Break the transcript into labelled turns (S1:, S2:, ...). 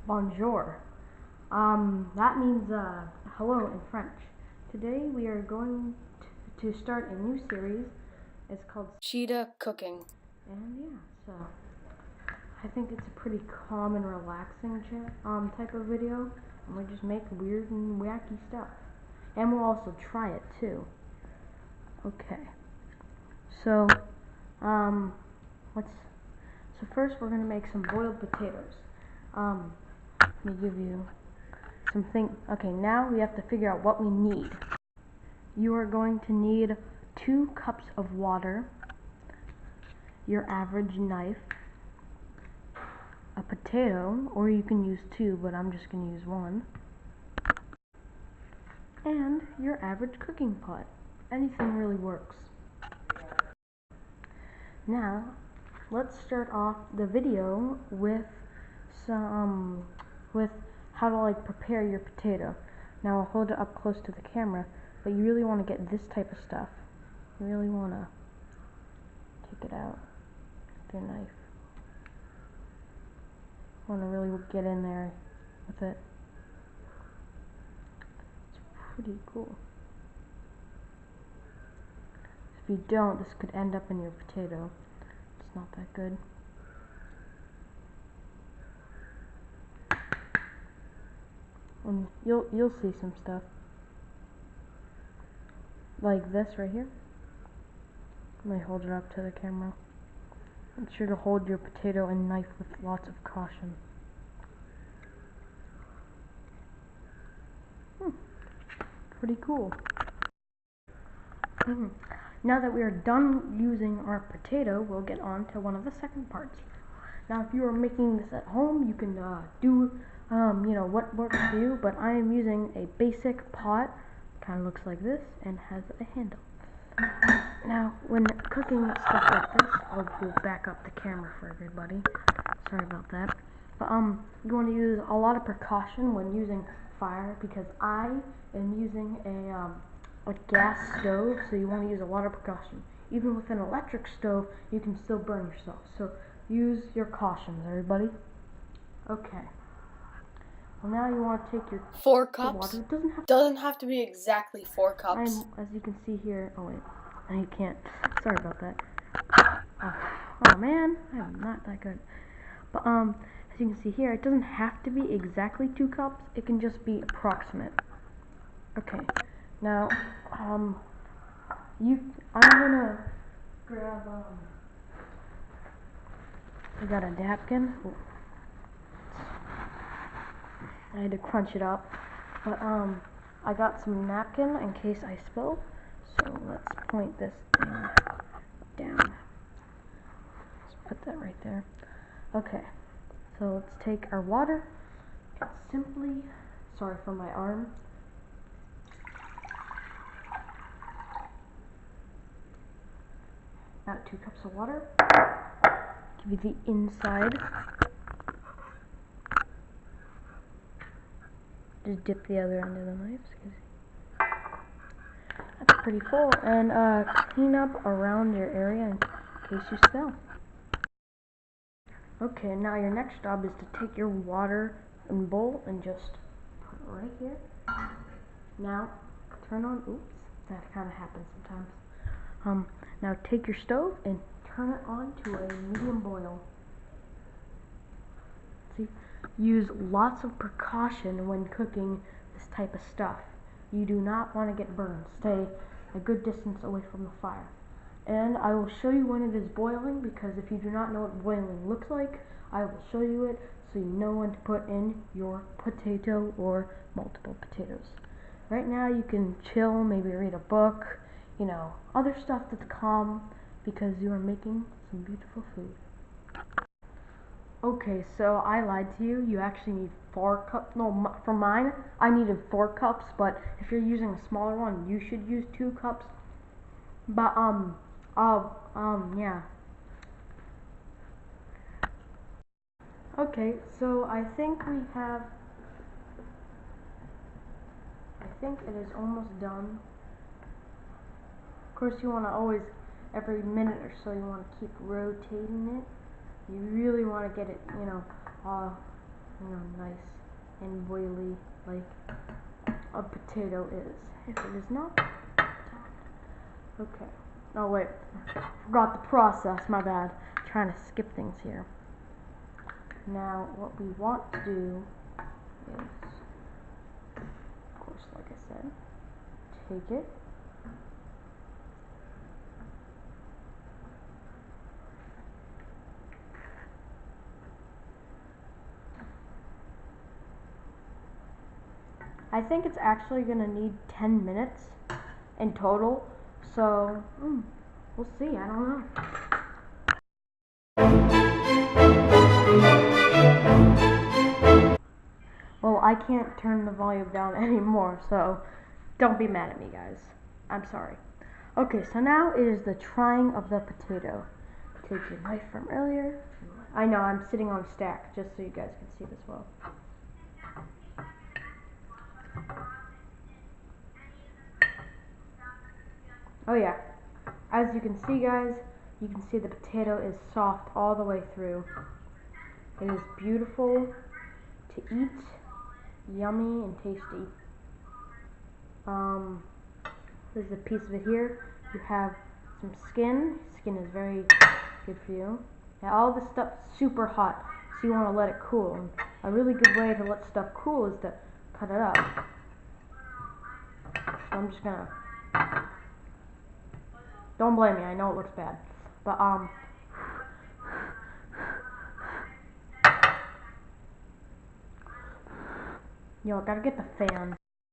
S1: Bonjour. That means hello in French. Today we are going to start a new series. It's called
S2: Cheetah cooking.
S1: And yeah, so I think it's a pretty calm and relaxing type of video. And we just make weird and wacky stuff. And we'll also try it too. Okay. So, let's. So first we're gonna make some boiled potatoes. Let me give you something. Okay, now we have to figure out what we need. You are going to need 2 cups of water, your average knife, a potato, or you can use 2, but I'm just going to use 1, and your average cooking pot. Anything really works. Now, let's start off the video with how to prepare your potato. Now I'll hold it up close to the camera, but you really want to get this type of stuff. You really want to take it out with your knife. Want to really get in there with it. It's pretty cool. If you don't, this could end up in your potato. It's not that good. And you'll see some stuff like this right here. Let me hold it up to the camera. Make sure to hold your potato and knife with lots of caution. Pretty cool. Now that we are done using our potato, we'll get on to one of the second parts. Now, if you are making this at home, you can do what works for you, but I am using a basic pot. Kind of looks like this and has a handle. Now, when cooking stuff like this, we'll back up the camera for everybody. Sorry about that. But you want to use a lot of precaution when using fire, because I am using a gas stove, so you want to use a lot of precaution. Even with an electric stove, you can still burn yourself. So use your cautions, everybody. Okay. Well, now you want to take your
S2: 4 cups.
S1: Water. It
S2: doesn't have to be exactly 4 cups.
S1: As you can see here. Oh wait, you can't. Sorry about that. Oh man, I'm not that good. But as you can see here, it doesn't have to be exactly 2 cups. It can just be approximate. Okay. Now, I'm gonna grab I got a napkin. Ooh. I had to crunch it up, but I got some napkin in case I spill. So let's point this thing down. Let's put that right there. Okay. So let's take our water and simply, sorry for my arm. About 2 cups of water. Give you the inside. Just dip the other end of the knife. That's pretty full. And clean up around your area in case you spill. Okay, now your next job is to take your water and bowl and just put it right here. Now turn on. Oops, that kind of happens sometimes. Now take your stove and turn it on to a medium boil. See, use lots of precaution when cooking this type of stuff. You do not want to get burned. Stay a good distance away from the fire. And I will show you when it is boiling, because if you do not know what boiling looks like, I will show you it so you know when to put in your potato or multiple potatoes. Right now you can chill, maybe read a book, other stuff that's calm, because you are making some beautiful food. Okay, so I lied to you. You actually need 4 cups. No, for mine, I needed 4 cups, but if you're using a smaller one, you should use 2 cups. But, yeah. Okay, so I think it is almost done. Of course, you want to always, every minute or so, you want to keep rotating it. You really want to get it, nice and oily like a potato is. If it is not, okay. Oh wait, forgot the process, my bad. Trying to skip things here. Now what we want to do is, of course, like I said, take it, I think it's actually gonna need 10 minutes in total, so we'll see, I don't know. Well, I can't turn the volume down anymore, so don't be mad at me, guys. I'm sorry. Okay, so now it is the trying of the potato. Take your knife from earlier. I know, I'm sitting on a stack, just so you guys can see this well. Oh yeah, as you can see, guys, you can see the potato is soft all the way through. It is beautiful to eat, yummy and tasty. There's a piece of it here. You have some skin. Skin is very good for you. Now all this stuff's super hot, so you want to let it cool. And a really good way to let stuff cool is to cut it up. So I'm just gonna. Don't blame me. I know it looks bad, but yo, gotta get the fan.